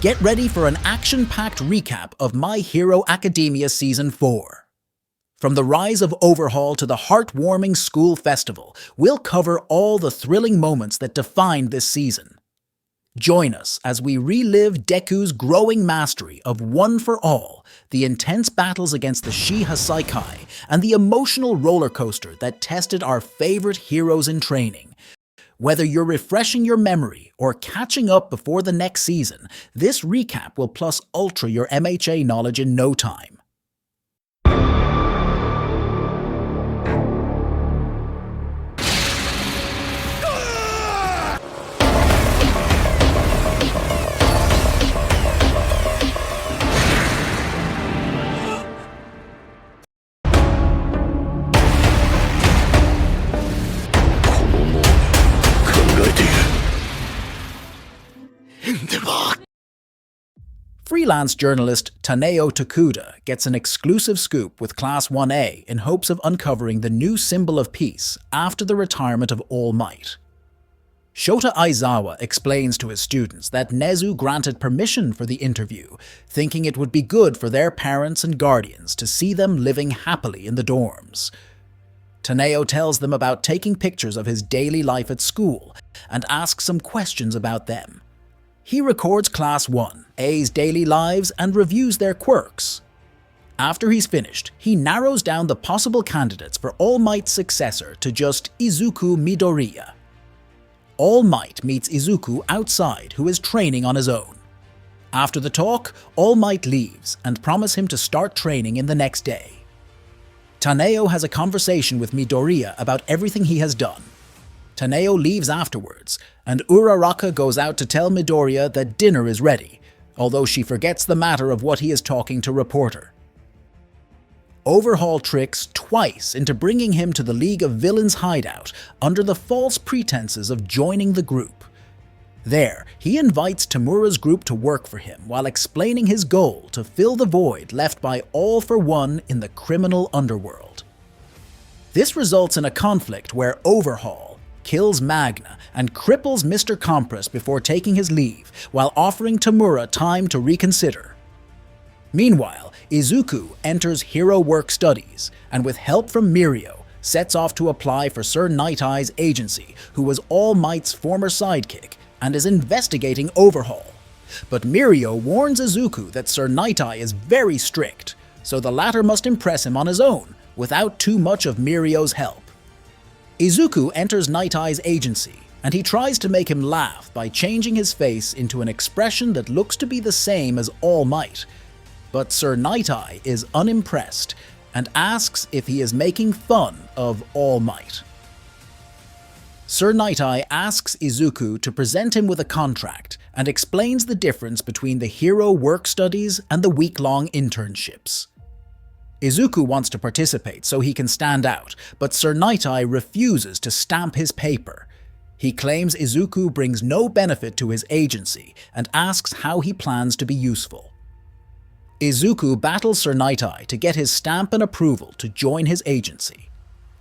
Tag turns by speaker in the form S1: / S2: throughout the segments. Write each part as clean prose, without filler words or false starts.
S1: Get ready for an action-packed recap of My Hero Academia Season 4. From the rise of Overhaul to the heartwarming school festival, we'll cover all the thrilling moments that defined this season. Join us as we relive Deku's growing mastery of One for All, the intense battles against the Shiha Saikai, and the emotional roller coaster that tested our favorite heroes in training. Whether you're refreshing your memory or catching up before the next season, this recap will plus ultra your MHA knowledge in no time. Freelance journalist Taneo Tokuda gets an exclusive scoop with Class 1A in hopes of uncovering the new symbol of peace after the retirement of All Might. Shota Aizawa explains to his students that Nezu granted permission for the interview, thinking it would be good for their parents and guardians to see them living happily in the dorms. Taneo tells them about taking pictures of his daily life at school and asks some questions about them. He records Class 1A's daily lives and reviews their quirks. After he's finished, he narrows down the possible candidates for All Might's successor to just Izuku Midoriya. All Might meets Izuku outside, who is training on his own. After the talk, All Might leaves and promises him to start training in the next day. Taneo has a conversation with Midoriya about everything he has done. Taneo leaves afterwards, and Uraraka goes out to tell Midoriya that dinner is ready, although she forgets the matter of what he is talking to reporter. Overhaul tricks twice into bringing him to the League of Villains hideout under the false pretenses of joining the group. There, he invites Tamura's group to work for him while explaining his goal to fill the void left by All for One in the criminal underworld. This results in a conflict where Overhaul kills Magna and cripples Mr. Compress before taking his leave, while offering Tamura time to reconsider. Meanwhile, Izuku enters Hero Work Studies, and with help from Mirio, sets off to apply for Sir Night Eye's agency, who was All Might's former sidekick, and is investigating Overhaul. But Mirio warns Izuku that Sir Night Eye is very strict, so the latter must impress him on his own, without too much of Mirio's help. Izuku enters Night Eye's agency, and he tries to make him laugh by changing his face into an expression that looks to be the same as All Might. But Sir Night Eye is unimpressed and asks if he is making fun of All Might. Sir Night Eye asks Izuku to present him with a contract and explains the difference between the Hero Work Studies and the week-long internships. Izuku wants to participate so he can stand out, but Sir Night Eye refuses to stamp his paper. He claims Izuku brings no benefit to his agency and asks how he plans to be useful. Izuku battles Sir Night Eye to get his stamp and approval to join his agency.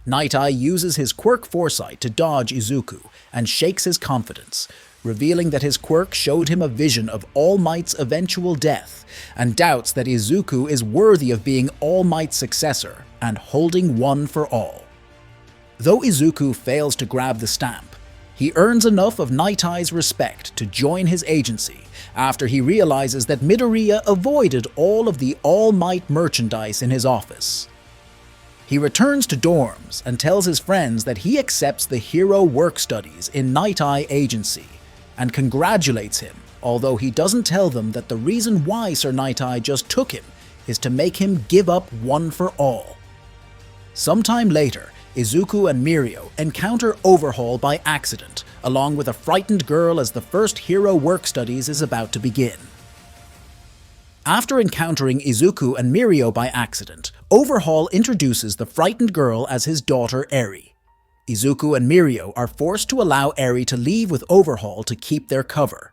S1: Night Eye uses his quirk foresight to dodge Izuku and shakes his confidence, revealing that his quirk showed him a vision of All Might's eventual death, and doubts that Izuku is worthy of being All Might's successor and holding One for All. Though Izuku fails to grab the stamp, he earns enough of Night Eye's respect to join his agency after he realizes that Midoriya avoided all of the All Might merchandise in his office. He returns to dorms and tells his friends that he accepts the Hero Work Studies in Night Eye agency, and congratulates him, although he doesn't tell them that the reason why Sir Night Eye just took him is to make him give up One for All. Sometime later, Izuku and Mirio encounter Overhaul by accident, along with a frightened girl as the first Hero Work Studies is about to begin. After encountering Izuku and Mirio by accident, Overhaul introduces the frightened girl as his daughter Eri. Izuku and Mirio are forced to allow Eri to leave with Overhaul to keep their cover.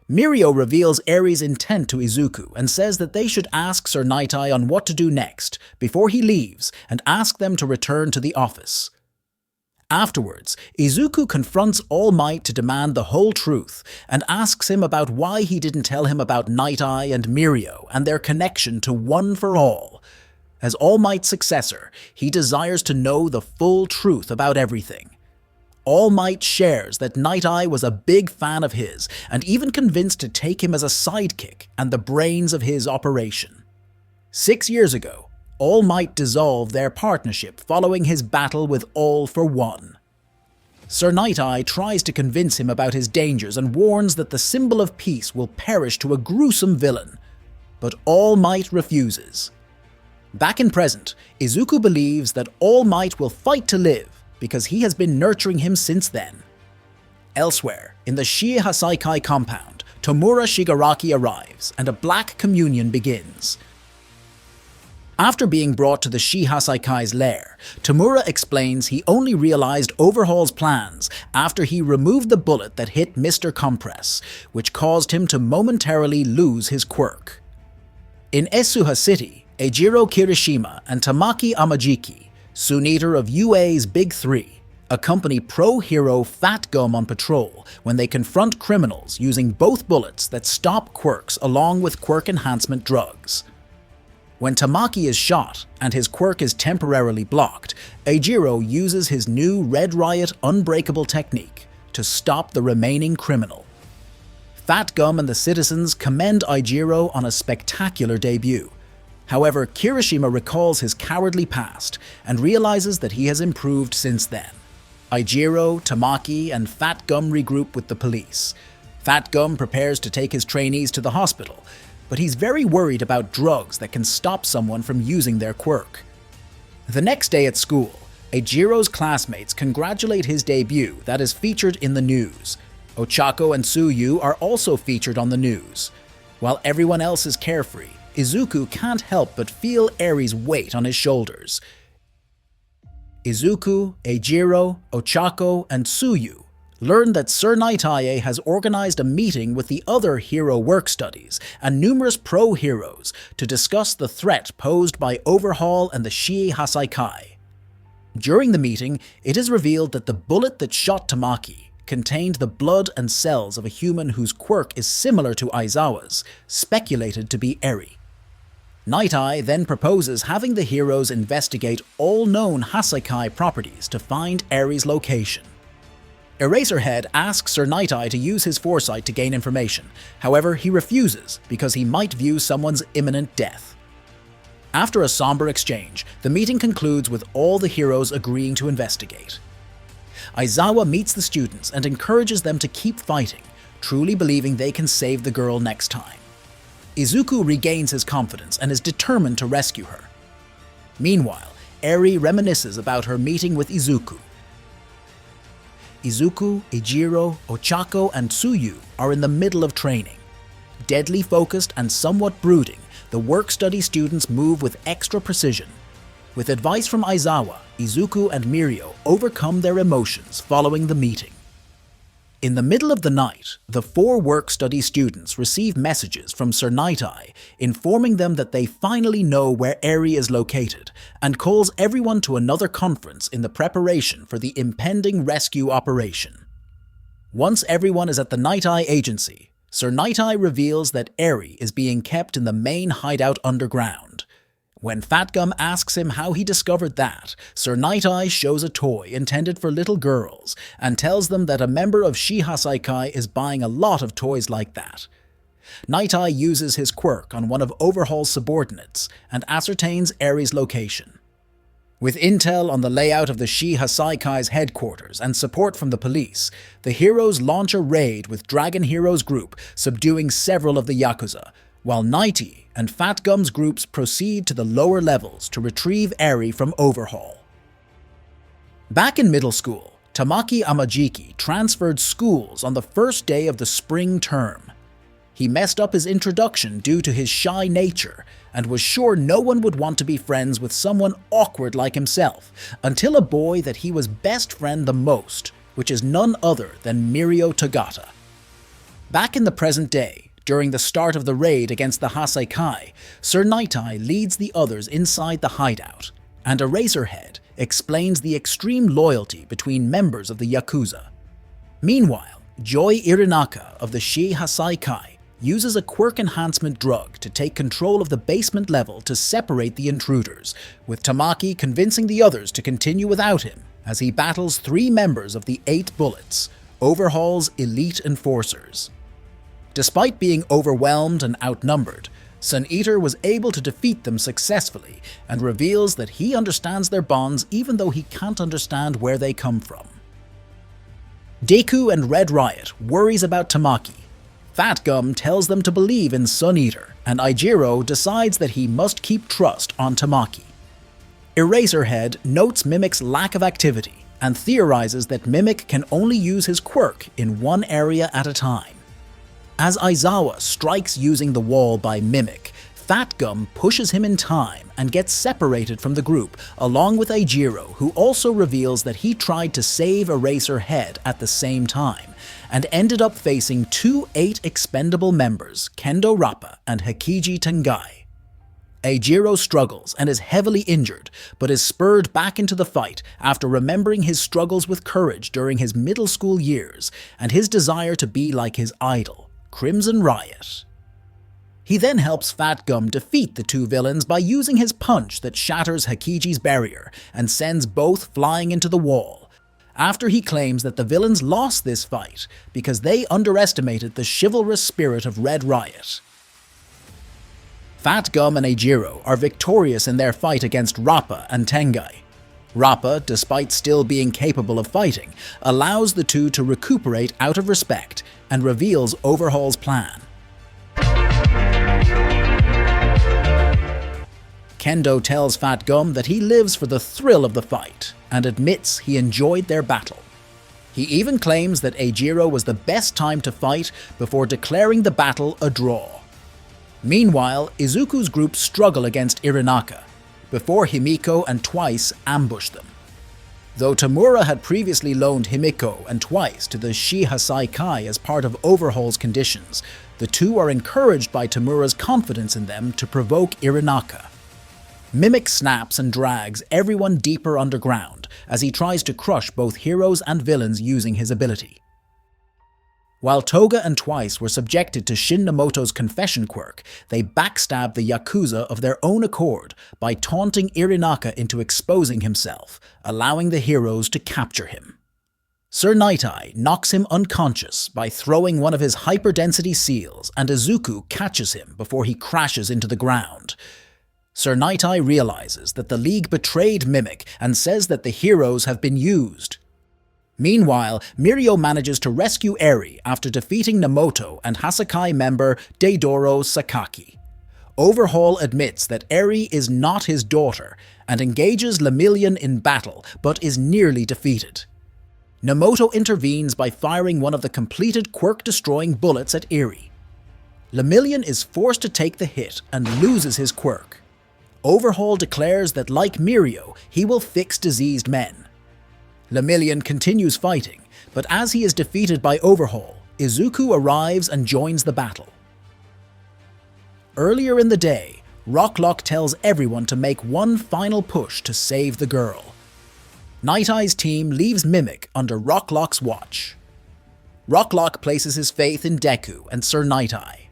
S1: Mirio reveals Eri's intent to Izuku and says that they should ask Sir Night Eye on what to do next before he leaves and ask them to return to the office. Afterwards, Izuku confronts All Might to demand the whole truth and asks him about why he didn't tell him about Night Eye and Mirio and their connection to One for All. As All Might's successor, he desires to know the full truth about everything. All Might shares that Night Eye was a big fan of his and even convinced to take him as a sidekick and the brains of his operation. 6 years ago, All Might dissolved their partnership following his battle with All for One. Sir Night Eye tries to convince him about his dangers and warns that the symbol of peace will perish to a gruesome villain, but All Might refuses. Back in present, Izuku believes that All Might will fight to live because he has been nurturing him since then. Elsewhere, in the Shii Hasaikai compound, Tomura Shigaraki arrives and a black communion begins. After being brought to the Shii Hasaikai's lair, Tomura explains he only realized Overhaul's plans after he removed the bullet that hit Mr. Compress, which caused him to momentarily lose his quirk. In Esuha City, Eijiro Kirishima and Tamaki Amajiki, Suneater of UA's Big Three, accompany pro-hero Fat Gum on patrol when they confront criminals using both bullets that stop quirks along with quirk enhancement drugs. When Tamaki is shot and his quirk is temporarily blocked, Eijiro uses his new Red Riot Unbreakable technique to stop the remaining criminal. Fat Gum and the citizens commend Eijiro on a spectacular debut. However, Kirishima recalls his cowardly past and realizes that he has improved since then. Eijiro, Tamaki, and Fat Gum regroup with the police. Fat Gum prepares to take his trainees to the hospital, but he's very worried about drugs that can stop someone from using their quirk. The next day at school, Eijiro's classmates congratulate his debut that is featured in the news. Ochako and Tsuyu are also featured on the news. While everyone else is carefree, Izuku can't help but feel Eri's weight on his shoulders. Izuku, Eijiro, Ochako, and Tsuyu learn that Sir Night Eye has organized a meeting with the other hero work studies and numerous pro-heroes to discuss the threat posed by Overhaul and the Shii Hasaikai. During the meeting, it is revealed that the bullet that shot Tamaki contained the blood and cells of a human whose quirk is similar to Aizawa's, speculated to be Eri. Night Eye then proposes having the heroes investigate all known Hasaikai properties to find Eri's location. Eraserhead asks Sir Night Eye to use his foresight to gain information. However, he refuses because he might view someone's imminent death. After a somber exchange, the meeting concludes with all the heroes agreeing to investigate. Aizawa meets the students and encourages them to keep fighting, truly believing they can save the girl next time. Izuku regains his confidence and is determined to rescue her. Meanwhile, Eri reminisces about her meeting with Izuku. Izuku, Eijiro, Ochako, and Tsuyu are in the middle of training. Deadly focused and somewhat brooding, the work-study students move with extra precision. With advice from Aizawa, Izuku and Mirio overcome their emotions following the meeting. In the middle of the night, the 4 work-study students receive messages from Sir Night Eye informing them that they finally know where Eri is located and calls everyone to another conference in the preparation for the impending rescue operation. Once everyone is at the Night Eye agency, Sir Night Eye reveals that Eri is being kept in the main hideout underground. When Fat Gum asks him how he discovered that, Sir Night Eye shows a toy intended for little girls and tells them that a member of Shii Hasaikai is buying a lot of toys like that. Night Eye uses his quirk on one of Overhaul's subordinates and ascertains Eri's location. With intel on the layout of the Shii Hasaikai's headquarters and support from the police, the heroes launch a raid with Dragon Heroes Group, subduing several of the Yakuza, while Nighty and Fat Gum's groups proceed to the lower levels to retrieve Eri from Overhaul. Back in middle school, Tamaki Amajiki transferred schools on the first day of the spring term. He messed up his introduction due to his shy nature and was sure no one would want to be friends with someone awkward like himself, until a boy that he was best friend the most, which is none other than Mirio Tagata. Back in the present day, during the start of the raid against the Hasaikai, Sir Night Eye leads the others inside the hideout. and Eraserhead explains the extreme loyalty between members of the Yakuza. Meanwhile, Joy Irinaka of the Shi Hasai Kai uses a quirk enhancement drug to take control of the basement level to separate the intruders, with Tamaki convincing the others to continue without him as he battles 3 members of the 8 Bullets, Overhaul's elite enforcers. Despite being overwhelmed and outnumbered, Sun Eater was able to defeat them successfully and reveals that he understands their bonds even though he can't understand where they come from. Deku and Red Riot worries about Tamaki. Fat Gum tells them to believe in Sun Eater, and Aijiro decides that he must keep trust on Tamaki. Eraserhead notes Mimic's lack of activity and theorizes that Mimic can only use his quirk in one area at a time. As Aizawa strikes using the wall by Mimic, Fat Gum pushes him in time and gets separated from the group, along with Aijiro, who also reveals that he tried to save Eraserhead at the same time, and ended up facing 2 8 expendable members, Kendo Rappa and Hikiji Tengai. Aijiro struggles and is heavily injured, but is spurred back into the fight after remembering his struggles with courage during his middle school years and his desire to be like his idol, Crimson Riot. He then helps Fat Gum defeat the 2 villains by using his punch that shatters Hikiji's barrier and sends both flying into the wall, after he claims that the villains lost this fight because they underestimated the chivalrous spirit of Red Riot. Fat Gum and Aijiro are victorious in their fight against Rappa and Tengai. Rappa, despite still being capable of fighting, allows the 2 to recuperate out of respect and reveals Overhaul's plan. Kendo tells Fat Gum that he lives for the thrill of the fight and admits he enjoyed their battle. He even claims that Aijiro was the best time to fight before declaring the battle a draw. Meanwhile, Izuku's group struggle against Irinaka, before Himiko and Twice ambush them. Though Tamura had previously loaned Himiko and Twice to the Shi Hasai Kai as part of Overhaul's conditions, the 2 are encouraged by Tamura's confidence in them to provoke Irinaka. Mimic snaps and drags everyone deeper underground as he tries to crush both heroes and villains using his ability. While Toga and Twice were subjected to Shin Nomoto's confession quirk, they backstabbed the Yakuza of their own accord by taunting Irinaka into exposing himself, allowing the heroes to capture him. Sir Night-Eye knocks him unconscious by throwing one of his hyperdensity seals, and Izuku catches him before he crashes into the ground. Sir Night-Eye realizes that the League betrayed Mimic and says that the heroes have been used. Meanwhile, Mirio manages to rescue Eri after defeating Nomoto and Hasakai member Deidoro Sakaki. Overhaul admits that Eri is not his daughter and engages Lemillion in battle, but is nearly defeated. Nomoto intervenes by firing one of the completed quirk-destroying bullets at Eri. Lemillion is forced to take the hit and loses his quirk. Overhaul declares that, like Mirio, he will fix diseased men. Lemillion continues fighting, but as he is defeated by Overhaul, Izuku arrives and joins the battle. Earlier in the day, Rocklock tells everyone to make one final push to save the girl. Night-Eye's team leaves Mimic under Rocklock's watch. Rocklock places his faith in Deku and Sir Night-Eye.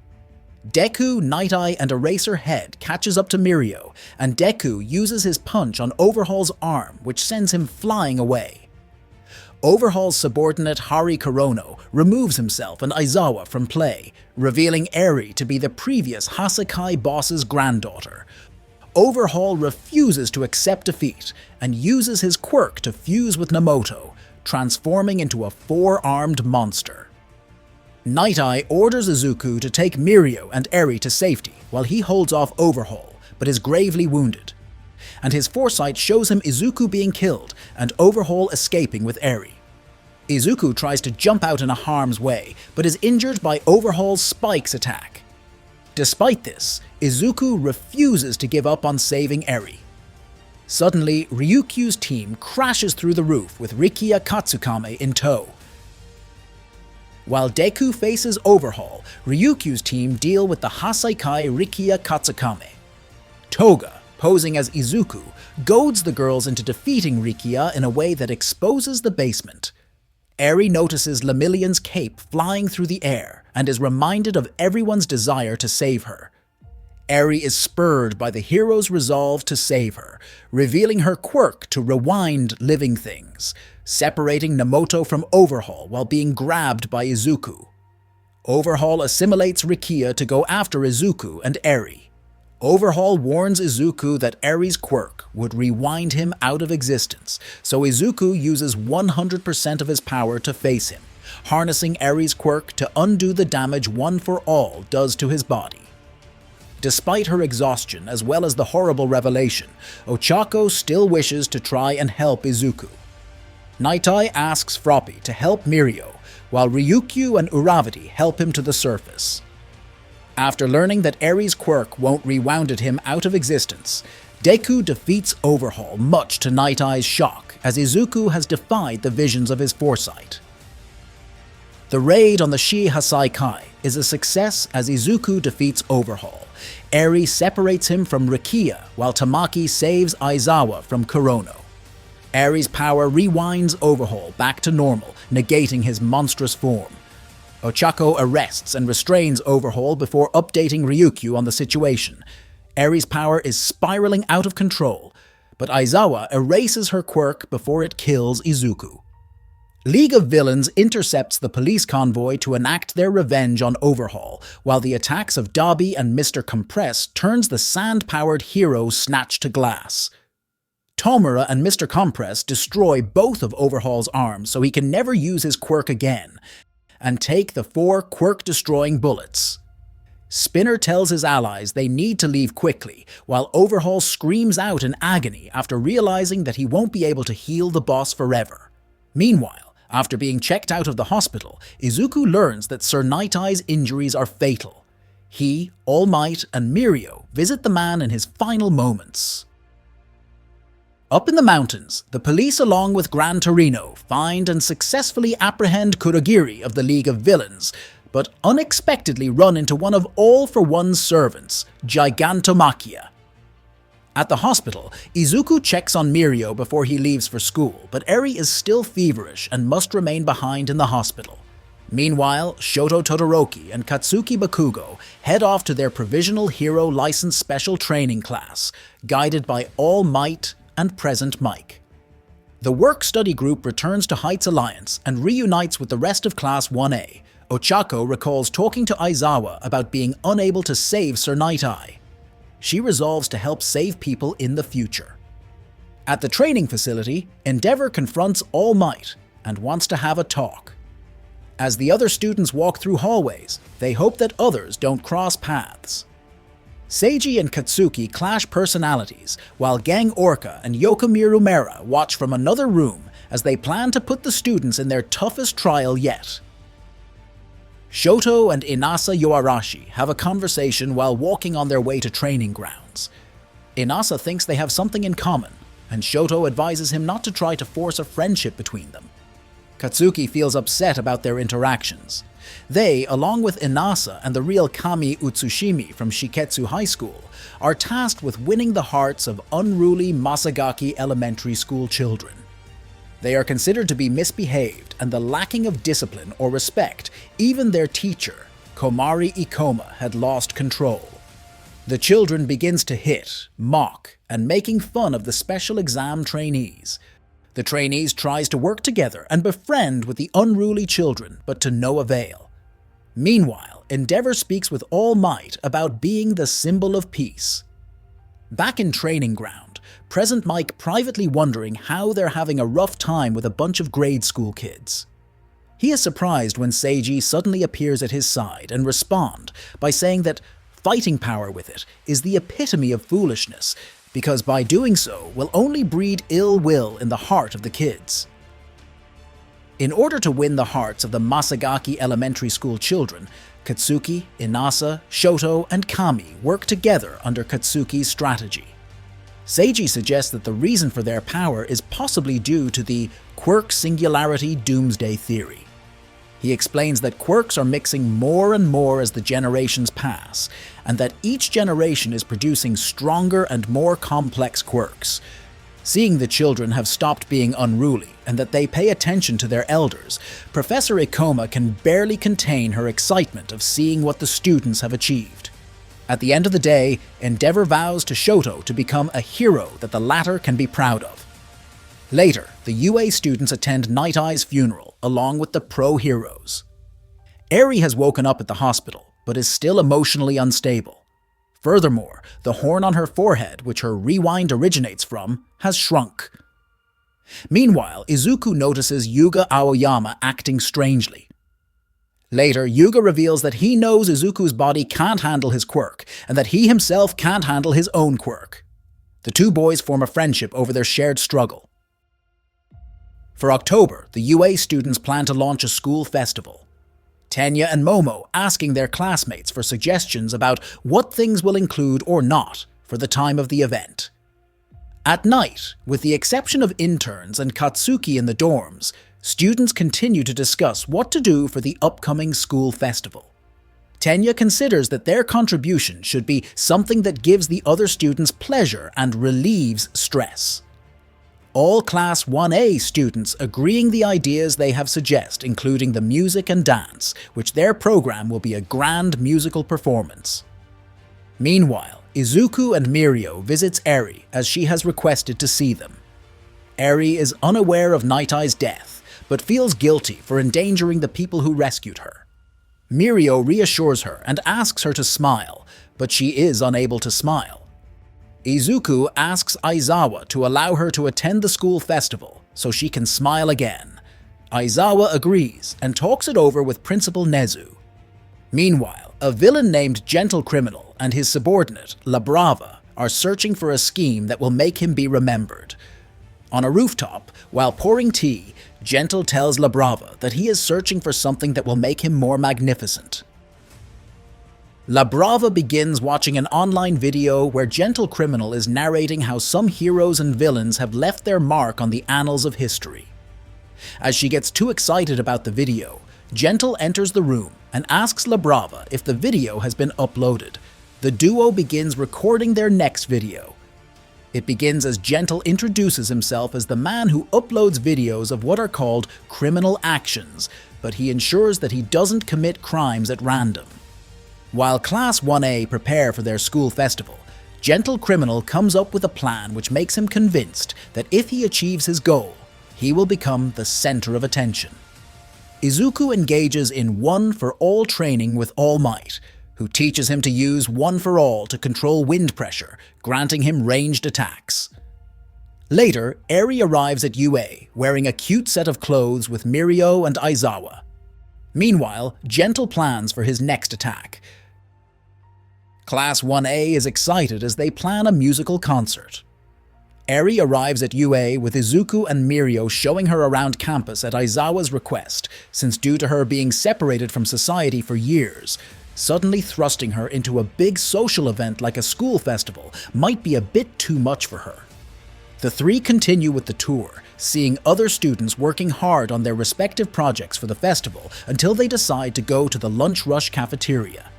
S1: Deku, Night-Eye, and Eraserhead catches up to Mirio, and Deku uses his punch on Overhaul's arm, which sends him flying away. Overhaul's subordinate Hari Korono removes himself and Aizawa from play, revealing Eri to be the previous Hasakai boss's granddaughter. Overhaul refuses to accept defeat and uses his quirk to fuse with Nomoto, transforming into a 4-armed monster. Night-Eye orders Izuku to take Mirio and Eri to safety while he holds off Overhaul, but is gravely wounded. And his foresight shows him Izuku being killed and Overhaul escaping with Eri. Izuku tries to jump out in a harm's way, but is injured by Overhaul's Spikes attack. Despite this, Izuku refuses to give up on saving Eri. Suddenly, Ryukyu's team crashes through the roof with Rikiya Katsukame in tow. While Deku faces Overhaul, Ryukyu's team deal with the Hasakai Rikiya Katsukame. Toga, posing as Izuku, goads the girls into defeating Rikiya in a way that exposes the basement. Eri notices Lemillion's cape flying through the air and is reminded of everyone's desire to save her. Eri is spurred by the hero's resolve to save her, revealing her quirk to rewind living things, separating Nemoto from Overhaul while being grabbed by Izuku. Overhaul assimilates Rikiya to go after Izuku and Eri. Overhaul warns Izuku that Eri's quirk would rewind him out of existence, so Izuku uses 100% of his power to face him, harnessing Eri's quirk to undo the damage One for All does to his body. Despite her exhaustion as well as the horrible revelation, Ochako still wishes to try and help Izuku. Night Eye asks Froppy to help Mirio, while Ryukyu and Uravati help him to the surface. After learning that Eri's quirk won't rewounded him out of existence, Deku defeats Overhaul much to Night Eye's shock, as Izuku has defied the visions of his foresight. The raid on the Shihasai Kai is a success as Izuku defeats Overhaul. Eri separates him from Rikiya, while Tamaki saves Aizawa from Kurono. Eri's power rewinds Overhaul back to normal, negating his monstrous form. Ochako arrests and restrains Overhaul before updating Ryukyu on the situation. Eri's power is spiraling out of control, but Aizawa erases her quirk before it kills Izuku. League of Villains intercepts the police convoy to enact their revenge on Overhaul, while the attacks of Dabi and Mr. Compress turns the sand-powered hero snatched to glass. Tomura and Mr. Compress destroy both of Overhaul's arms so he can never use his quirk again, and take the 4 quirk-destroying bullets. Spinner tells his allies they need to leave quickly, while Overhaul screams out in agony after realizing that he won't be able to heal the boss forever. Meanwhile, after being checked out of the hospital, Izuku learns that Sir Night Eye's injuries are fatal. He, All Might, and Mirio visit the man in his final moments. Up in the mountains, the police along with Gran Torino find and successfully apprehend Kurogiri of the League of Villains, but unexpectedly run into one of All for One's servants, Gigantomachia. At the hospital, Izuku checks on Mirio before he leaves for school, but Eri is still feverish and must remain behind in the hospital. Meanwhile, Shoto Todoroki and Katsuki Bakugo head off to their Provisional Hero License Special Training class, guided by All Might and Present Mike. The work-study group returns to Heights Alliance and reunites with the rest of Class 1A. Ochako recalls talking to Aizawa about being unable to save Sir Night Eye. She resolves to help save people in the future. At the training facility, Endeavor confronts All Might and wants to have a talk. As the other students walk through hallways, they hope that others don't cross paths. Seiji and Katsuki clash personalities, while Gang Orca and Yokomiru Mera watch from another room as they plan to put the students in their toughest trial yet. Shoto and Inasa Yoarashi have a conversation while walking on their way to training grounds. Inasa thinks they have something in common, and Shoto advises him not to try to force a friendship between them. Katsuki feels upset about their interactions. They, along with Inasa and the real Kami Utsushimi from Shiketsu High School, are tasked with winning the hearts of unruly Masagaki Elementary School children. They are considered to be misbehaved and the lacking of discipline or respect. Even their teacher, Komari Ikoma, had lost control. The children begins to hit, mock, and making fun of the special exam trainees. The trainees tries to work together and befriend with the unruly children, but to no avail. Meanwhile, Endeavor speaks with All Might about being the symbol of peace. Back in Training Ground, Present Mike privately wondering how they're having a rough time with a bunch of grade school kids. He is surprised when Seiji suddenly appears at his side and responds by saying that fighting power with it is the epitome of foolishness, because by doing so will only breed ill will in the heart of the kids. In order to win the hearts of the Masagaki Elementary School children, Katsuki, Inasa, Shoto, and Kami work together under Katsuki's strategy. Seiji suggests that the reason for their power is possibly due to the Quirk Singularity Doomsday Theory. He explains that quirks are mixing more and more as the generations pass, and that each generation is producing stronger and more complex quirks. Seeing the children have stopped being unruly and that they pay attention to their elders, Professor Ikoma can barely contain her excitement of seeing what the students have achieved. At the end of the day, Endeavor vows to Shoto to become a hero that the latter can be proud of. Later, the UA students attend Night Eye's funeral along with the pro-heroes. Eri has woken up at the hospital, but is still emotionally unstable. Furthermore, the horn on her forehead, which her rewind originates from, has shrunk. Meanwhile, Izuku notices Yuga Aoyama acting strangely. Later, Yuga reveals that he knows Izuku's body can't handle his quirk, and that he himself can't handle his own quirk. The two boys form a friendship over their shared struggle. For October, the UA students plan to launch a school festival. Tenya and Momo asking their classmates for suggestions about what things will include or not for the time of the event. At night, with the exception of interns and Katsuki in the dorms, students continue to discuss what to do for the upcoming school festival. Tenya considers that their contribution should be something that gives the other students pleasure and relieves stress. All Class 1A students agreeing the ideas they have suggest, including the music and dance, which their program will be a grand musical performance. Meanwhile, Izuku and Mirio visits Eri as she has requested to see them. Eri is unaware of Night Eye's death, but feels guilty for endangering the people who rescued her. Mirio reassures her and asks her to smile, but she is unable to smile. Izuku asks Aizawa to allow her to attend the school festival so she can smile again. Aizawa agrees and talks it over with Principal Nezu. Meanwhile, a villain named Gentle Criminal and his subordinate, La Brava, are searching for a scheme that will make him be remembered. On a rooftop, while pouring tea, Gentle tells La Brava that he is searching for something that will make him more magnificent. La Brava begins watching an online video where Gentle Criminal is narrating how some heroes and villains have left their mark on the annals of history. As she gets too excited about the video, Gentle enters the room and asks La Brava if the video has been uploaded. The duo begins recording their next video. It begins as Gentle introduces himself as the man who uploads videos of what are called criminal actions, but he ensures that he doesn't commit crimes at random. While Class 1A prepare for their school festival, Gentle Criminal comes up with a plan which makes him convinced that if he achieves his goal, he will become the center of attention. Izuku engages in One for All training with All Might, who teaches him to use One for All to control wind pressure, granting him ranged attacks. Later, Eri arrives at UA wearing a cute set of clothes with Mirio and Aizawa. Meanwhile, Gentle plans for his next attack. Class 1A is excited as they plan a musical concert. Eri arrives at UA with Izuku and Mirio showing her around campus at Aizawa's request, since due to her being separated from society for years, suddenly thrusting her into a big social event like a school festival might be a bit too much for her. The three continue with the tour, seeing other students working hard on their respective projects for the festival until they decide to go to the Lunch Rush cafeteria.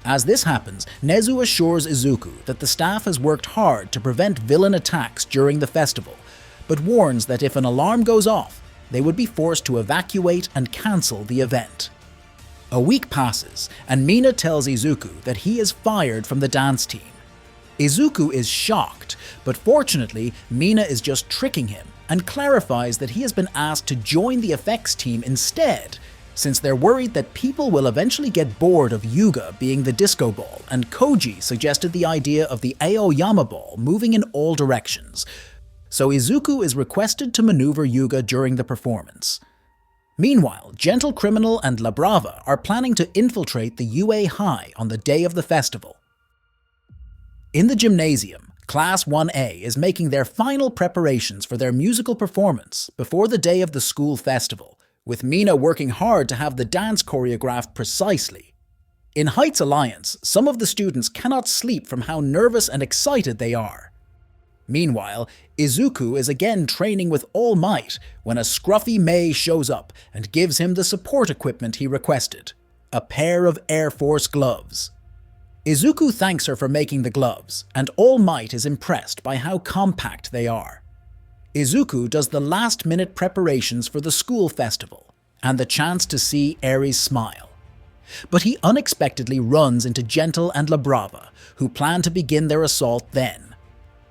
S1: As this happens, Nezu assures Izuku that the staff has worked hard to prevent villain attacks during the festival, but warns that if an alarm goes off, they would be forced to evacuate and cancel the event. A week passes, and Mina tells Izuku that he is fired from the dance team. Izuku is shocked, but fortunately, Mina is just tricking him and clarifies that he has been asked to join the effects team instead, since they're worried that people will eventually get bored of Yuga being the disco ball, and Koji suggested the idea of the Aoyama ball moving in all directions. So Izuku is requested to maneuver Yuga during the performance. Meanwhile, Gentle Criminal and La Brava are planning to infiltrate the UA High on the day of the festival. In the gymnasium, Class 1A is making their final preparations for their musical performance before the day of the school festival, with Mina working hard to have the dance choreographed precisely. In Heights Alliance, some of the students cannot sleep from how nervous and excited they are. Meanwhile, Izuku is again training with all might when a scruffy Mei shows up and gives him the support equipment he requested, a pair of Air Force gloves. Izuku thanks her for making the gloves, and All Might is impressed by how compact they are. Izuku does the last-minute preparations for the school festival and the chance to see Aries smile. But he unexpectedly runs into Gentle and Labrava, who plan to begin their assault then.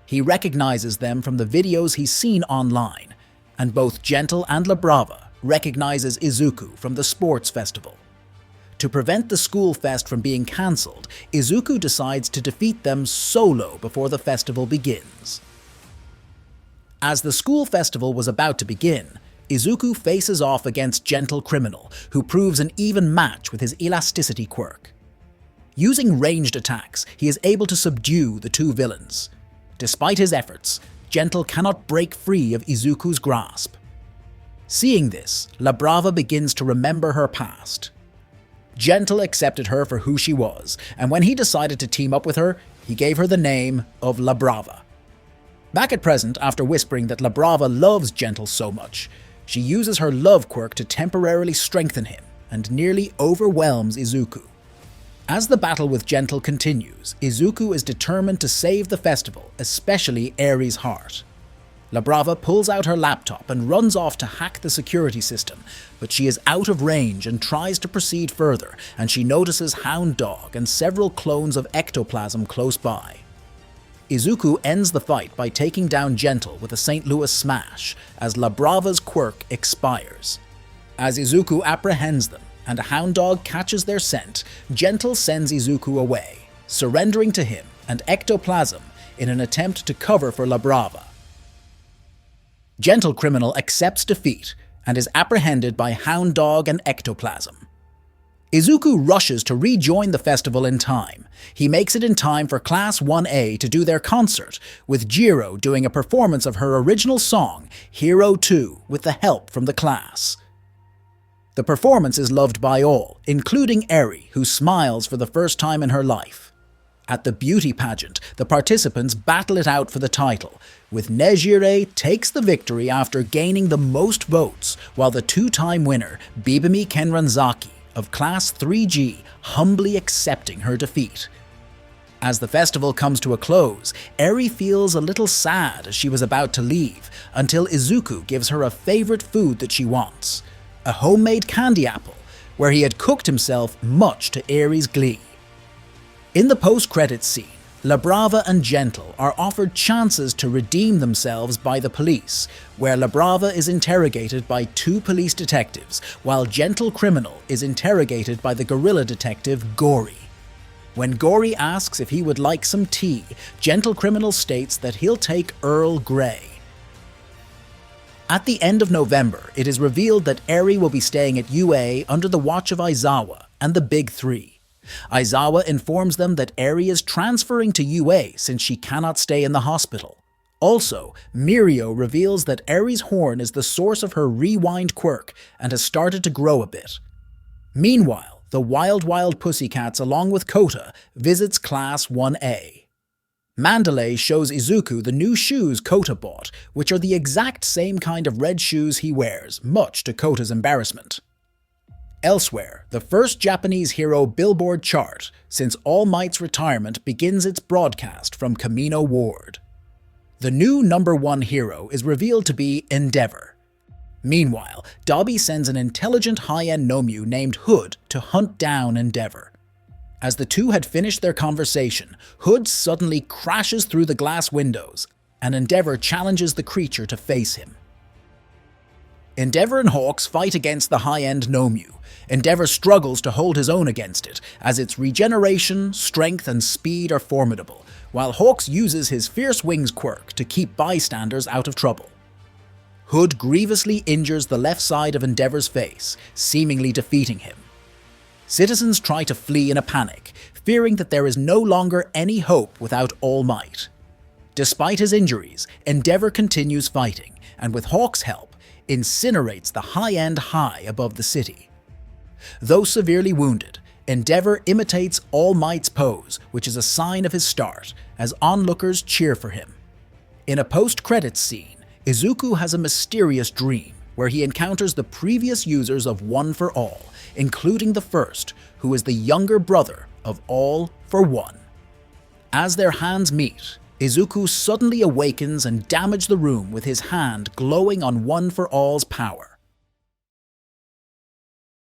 S1: He recognizes them from the videos he's seen online, and both Gentle and Labrava recognizes Izuku from the sports festival. To prevent the school fest from being cancelled, Izuku decides to defeat them solo before the festival begins. As the school festival was about to begin, Izuku faces off against Gentle Criminal, who proves an even match with his elasticity quirk. Using ranged attacks, he is able to subdue the two villains. Despite his efforts, Gentle cannot break free of Izuku's grasp. Seeing this, Labrava begins to remember her past. Gentle accepted her for who she was, and when he decided to team up with her, he gave her the name of Labrava. Back at present, after whispering that Labrava loves Gentle so much, she uses her love quirk to temporarily strengthen him and nearly overwhelms Izuku. As the battle with Gentle continues, Izuku is determined to save the festival, especially Aries' heart. Labrava pulls out her laptop and runs off to hack the security system, but she is out of range and tries to proceed further, and she notices Hound Dog and several clones of ectoplasm close by. Izuku ends the fight by taking down Gentle with a St. Louis smash, as Labrava's quirk expires. As Izuku apprehends them, and a Hound Dog catches their scent, Gentle sends Izuku away, surrendering to him and ectoplasm in an attempt to cover for Labrava. Gentle Criminal accepts defeat and is apprehended by Hound Dog and ectoplasm. Izuku rushes to rejoin the festival in time. He makes it in time for Class 1A to do their concert, with Jiro doing a performance of her original song, Hero 2, with the help from the class. The performance is loved by all, including Eri, who smiles for the first time in her life. At the beauty pageant, the participants battle it out for the title, with Nejire takes the victory after gaining the most votes, while the two-time winner, Bibimi Kenranzaki, of Class 3G, humbly accepting her defeat. As the festival comes to a close, Eri feels a little sad as she was about to leave, until Izuku gives her a favorite food that she wants, a homemade candy apple, where he had cooked himself much to Eri's glee. In the post-credits scene, Labrava and Gentle are offered chances to redeem themselves by the police, where Labrava is interrogated by two police detectives, while Gentle Criminal is interrogated by the guerrilla detective Gory. When Gory asks if he would like some tea, Gentle Criminal states that he'll take Earl Grey. At the end of November, it is revealed that Eri will be staying at UA under the watch of Aizawa and the Big Three. Aizawa informs them that Eri is transferring to UA since she cannot stay in the hospital. Also, Mirio reveals that Eri's horn is the source of her rewind quirk and has started to grow a bit. Meanwhile, the Wild Pussycats along with Kota visits Class 1A. Mandalay shows Izuku the new shoes Kota bought, which are the exact same kind of red shoes he wears, much to Kota's embarrassment. Elsewhere, the first Japanese hero Billboard chart since All Might's retirement begins its broadcast from Kamino Ward. The new #1 hero is revealed to be Endeavor. Meanwhile, Dabi sends an intelligent high-end Nomyu named Hood to hunt down Endeavor. As the two had finished their conversation, Hood suddenly crashes through the glass windows, and Endeavor challenges the creature to face him. Endeavor and Hawks fight against the high-end Nomyu. Endeavor struggles to hold his own against it, as its regeneration, strength, and speed are formidable, while Hawks uses his Fierce Wings quirk to keep bystanders out of trouble. Hood grievously injures the left side of Endeavor's face, seemingly defeating him. Citizens try to flee in a panic, fearing that there is no longer any hope without All Might. Despite his injuries, Endeavor continues fighting, and with Hawks' help, incinerates the high-end high above the city. Though severely wounded, Endeavor imitates All Might's pose, which is a sign of his start, as onlookers cheer for him. In a post-credits scene, Izuku has a mysterious dream where he encounters the previous users of One for All, including the first, who is the younger brother of All for One. As their hands meet, Izuku suddenly awakens and damages the room with his hand glowing on One for All's power.